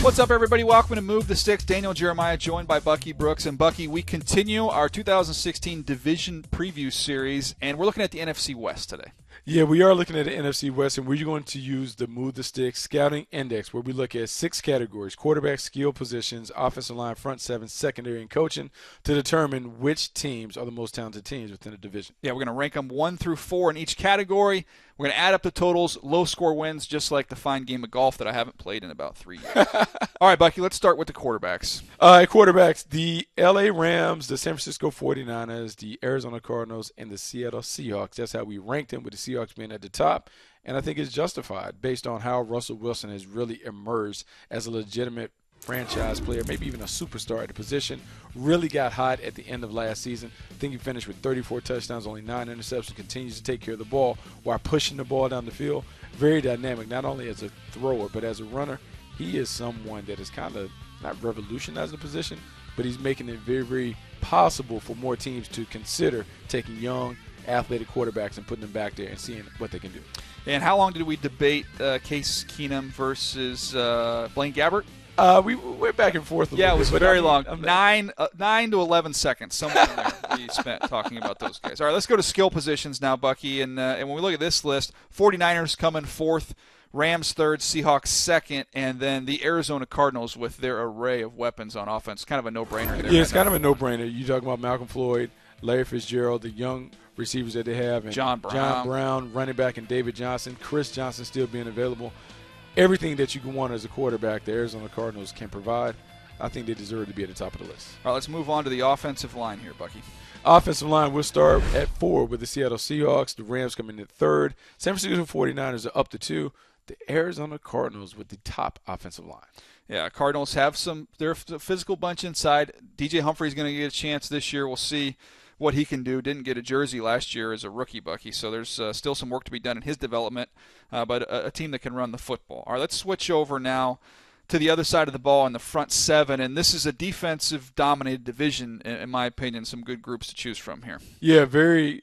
What's up, everybody? Welcome to Move the Sticks. Daniel Jeremiah joined by Bucky Brooks. And Bucky, we continue our 2016 Division Preview Series, and we're looking at the NFC West today. Yeah, we are looking at the NFC West, and we're going to use the Move the Sticks Scouting Index, where we look at 6 categories: quarterback, skill positions, offensive line, front seven, secondary, and coaching, to determine which teams are the most talented teams within the division. Yeah, we're going to rank them 1 through 4 in each category. We're going to add up the totals. Low score wins, just like the fine game of golf that I haven't played in about 3 years. All right, Bucky, let's start with the quarterbacks. Quarterbacks, the LA Rams, the San Francisco 49ers, the Arizona Cardinals, and the Seattle Seahawks. That's how we ranked them, with the Seahawks being at the top. And I think it's justified based on how Russell Wilson has really emerged as a legitimate franchise player, maybe even a superstar at the position. Really got hot at the end of last season. I think he finished with 34 touchdowns, only 9 interceptions, continues to take care of the ball while pushing the ball down the field. Very dynamic, not only as a thrower, but as a runner. He is someone that is kind of not revolutionizing the position, but he's making it very, very possible for more teams to consider taking young, athletic quarterbacks and putting them back there and seeing what they can do. And how long did we debate Case Keenum versus Blaine Gabbert? We went back and forth a little bit. Yeah, it was very long. 9 to 11 seconds, somewhere in there we spent talking about those guys. All right, let's go to skill positions now, Bucky. And when we look at this list, 49ers coming 4th, Rams 3rd, Seahawks 2nd, and then the Arizona Cardinals with their array of weapons on offense. Kind of a no-brainer there. Yeah, it's kind of a no-brainer. You talking about Malcolm Floyd, Larry Fitzgerald, the young receivers that they have, and John Brown, running back, and David Johnson. Chris Johnson still being available. Everything that you can want as a quarterback, the Arizona Cardinals can provide. I think they deserve to be at the top of the list. All right, let's move on to the offensive line here, Bucky. Offensive line, we'll start at 4 with the Seattle Seahawks. The Rams coming in at 3rd. San Francisco 49ers are up to 2. The Arizona Cardinals with the top offensive line. Yeah, Cardinals have they're a physical bunch inside. DJ Humphrey's going to get a chance this year. We'll see what he can do. Didn't get a jersey last year as a rookie, Bucky, so there's still some work to be done in his development, but a team that can run the football. All right, let's switch over now to the other side of the ball in the front seven, and this is a defensive-dominated division, in my opinion. Some good groups to choose from here. Yeah, very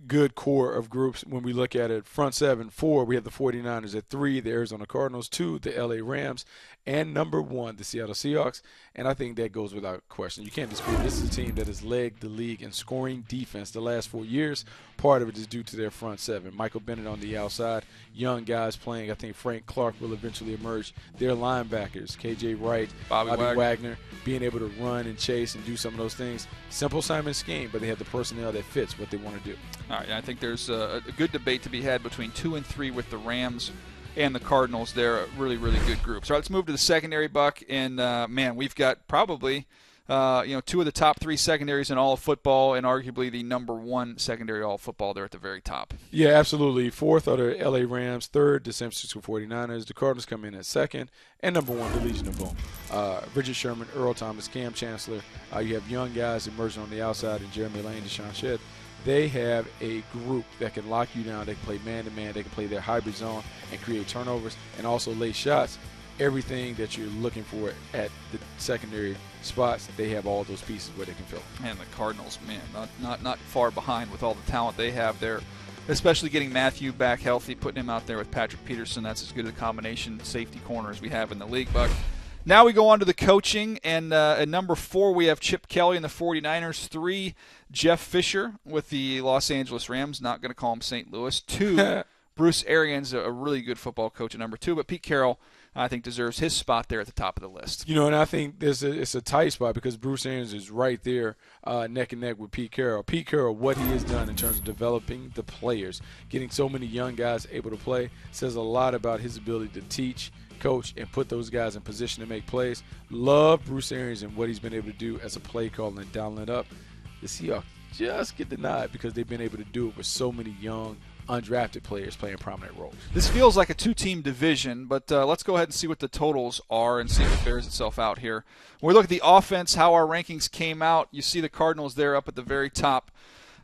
good core of groups when we look at it. Front seven, 4, we have the 49ers at 3, the Arizona Cardinals 2, the LA Rams, and number 1, the Seattle Seahawks. And I think that goes without question. You can't dispute this is a team that has led the league in scoring defense the last 4 years. Part of it is due to their front seven. Michael Bennett on the outside, young guys playing. I think Frank Clark will eventually emerge. Their linebackers, KJ Wright, Bobby Wagner, being able to run and chase and do some of those things. Simple Simon scheme, but they have the personnel that fits what they want to do. All right, I think there's a good debate to be had between 2 and 3 with the Rams and the Cardinals. They're really, really good groups. All right, let's move to the secondary, Buck. And, man, we've got probably, 2 of the top 3 secondaries in all of football, and arguably the number 1 secondary all of football. They're at the very top. Yeah, absolutely. 4th are the LA Rams. 3rd, the San Francisco 49ers. The Cardinals come in at 2nd. And number 1, the Legion of Boom. Richard Sherman, Earl Thomas, Cam Chancellor. You have young guys emerging on the outside, and Jeremy Lane, Deshaun Shedd. They have a group that can lock you down. They can play man-to-man. They can play their hybrid zone and create turnovers and also lay shots. Everything that you're looking for at the secondary spots, they have all those pieces where they can fill. And the Cardinals, man, not far behind with all the talent they have there, especially getting Matthew back healthy, putting him out there with Patrick Peterson. That's as good a combination safety corner as we have in the league, Buck. Now we go on to the coaching, and at number 4 we have Chip Kelly in the 49ers. 3, Jeff Fisher with the Los Angeles Rams. Not going to call him St. Louis. 2, Bruce Arians, a really good football coach at number 2. But Pete Carroll, I think, deserves his spot there at the top of the list. And I think it's a tight spot because Bruce Arians is right there neck and neck with Pete Carroll. Pete Carroll, what he has done in terms of developing the players, getting so many young guys able to play, says a lot about his ability to teach, coach, and put those guys in position to make plays. Love Bruce Arians and what he's been able to do as a play caller and dialing it up. The Seahawks just get denied because they've been able to do it with so many young, undrafted players playing prominent roles. This feels like a 2-team division, but let's go ahead and see what the totals are and see if it bears itself out here. When we look at the offense, how our rankings came out, you see the Cardinals there up at the very top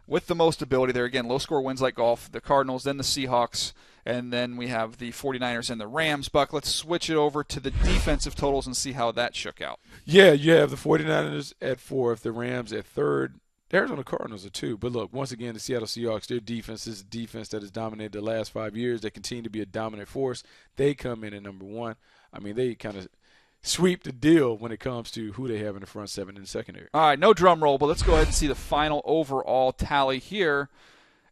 with the most ability there. Again, low score wins like golf. The Cardinals, then the Seahawks, and then we have the 49ers and the Rams. Buck, let's switch it over to the defensive totals and see how that shook out. Yeah, you have the 49ers at 4th, the Rams at 3rd, The Arizona Cardinals are too. But look, once again, the Seattle Seahawks, their defense is a defense that has dominated the last 5 years. They continue to be a dominant force. They come in at number one. I mean, they kind of sweep the deal when it comes to who they have in the front seven and the secondary. All right, no drum roll, but let's go ahead and see the final overall tally here.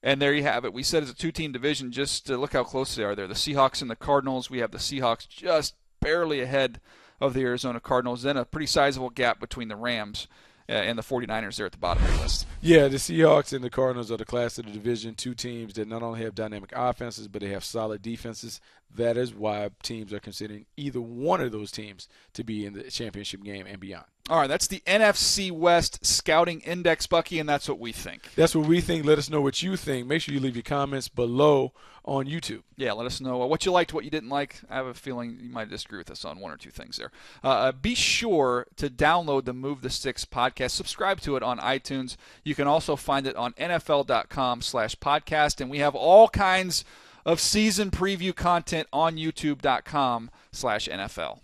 And there you have it. We said it's a two-team division. Just look how close they are there. The Seahawks and the Cardinals. We have the Seahawks just barely ahead of the Arizona Cardinals. Then a pretty sizable gap between the Rams and the 49ers there at the bottom of the list. Yeah, the Seahawks and the Cardinals are the class of the division, two teams that not only have dynamic offenses, but they have solid defenses. That is why teams are considering either one of those teams to be in the championship game and beyond. All right, that's the NFC West Scouting Index, Bucky, and that's what we think. That's what we think. Let us know what you think. Make sure you leave your comments below on YouTube. Yeah, let us know what you liked, what you didn't like. I have a feeling you might disagree with us on one or two things there. Be sure to download the Move the Sticks podcast. Subscribe to it on iTunes. You can also find it on NFL.com/podcast, and we have all kinds of season preview content on YouTube.com/NFL.